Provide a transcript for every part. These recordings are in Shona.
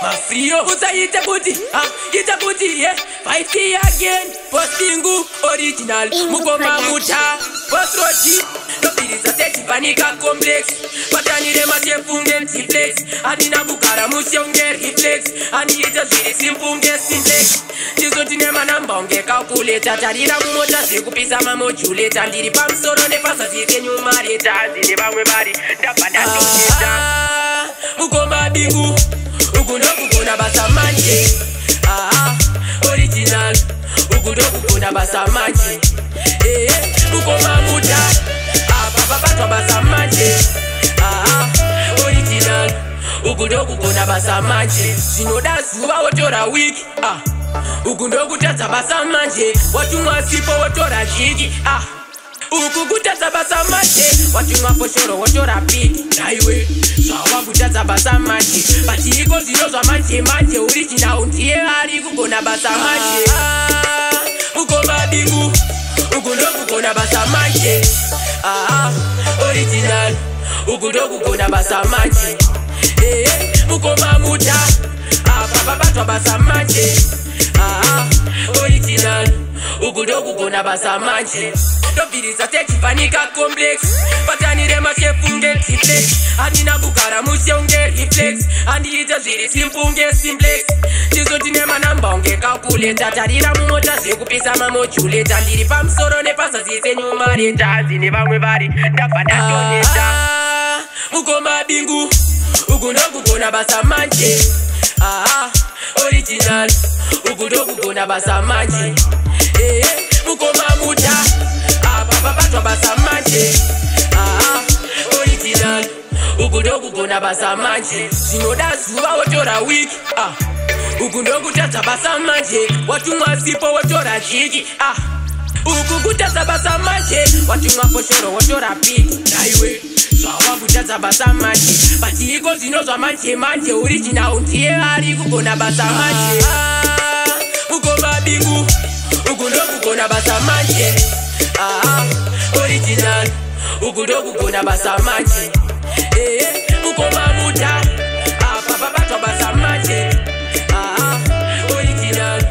Mafrio, usaite booty, it's a booty, yeah. 5T again, postingu, original, mukoma muta, post roti. No feelings a tete panika complex. Patani de mache fungen flex. Adina bukara musyonge reflex. Ani ita zuri simpunge simplex. Tizoti nema namba unge calculator. Tarira mumota sikupisa mamojuleta. Ndiri pamsoro ne pasa zike nyumareta. Zine bamwe bari, ndapana tujeta. Mukoma bingu, ukundo kukuna basa manje. Original, ukundo kukuna basa manje. Mukoma muta. Papa basa manje. Original. Ukundo kukuna basa manje. Sinoda zuwa wotora wiki. Ukundokutadza basa manje. Watumwa sipo wotora jiki. Ukukutadza basa manje. Watumwa foshoro wotora piki. Naiwe zvawa kutadza basa manje. Patiko zinozwa manje manje. Original ndiye ari kugona basa manje. Ukoma bingu. Ukundokukuna basa manje. Original. Ukundokukuna basa manje. Mukoma muta. Papa basa manje. Original. Ukundokukuna basa manje. No feelings a tete panika complex. Patani de mache funge flex. Adina bukara musyonge reflex. Andi ita ziri simpunge simplex. Tizoti nema namba unge calculator. Tarira mumota sikupisa mamojuleta. Ndiri pamsoro ne pasa zise nyumareta. Zine bamwe bari, ndapana toneta. Mukoma bingu, ukundokukuna basa manje. Original, ukundokukuna basa manje. Mukoma muta. Papa basa manje. Original. Ukundokukuna basa manje. Sinoda zuwa wotora wiki. Ukundokutadza basa manje. Watumwa sipo wotora jiki. Ukukutadza basa manje. Watumwa foshoro wotora piki. Naiwe zvawa kutadza basa manje. Patiko zinozwa manje manje. Original ndiye ari kugona basa manje. Mukoma bingu. Ukundokukuna basa manje. Original. Ukundokukuna basa manje. Mukoma muta. Papa basa manje. Original.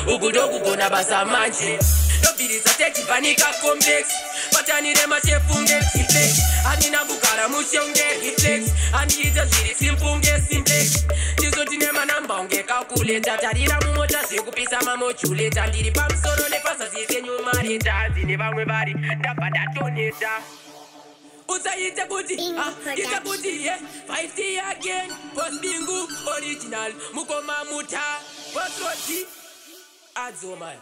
Ukundokukuna basa manje. No feelings a tete panika complex. Patani de mache funge flex. Adina bukara musyonge reflex. Andi ita ziri simpunge simplex. Tizoti nema namba unge calculator. Tarira mumota sikupisa mamojuleta. Ndiri pamsoro ne pasa zise nyumareta. Zine bamwe bari, ndapana toneta. Usaite booty, it's a booty, yeah. 5T again, post bingu, original. Mukoma muta, post roti. Adzo man.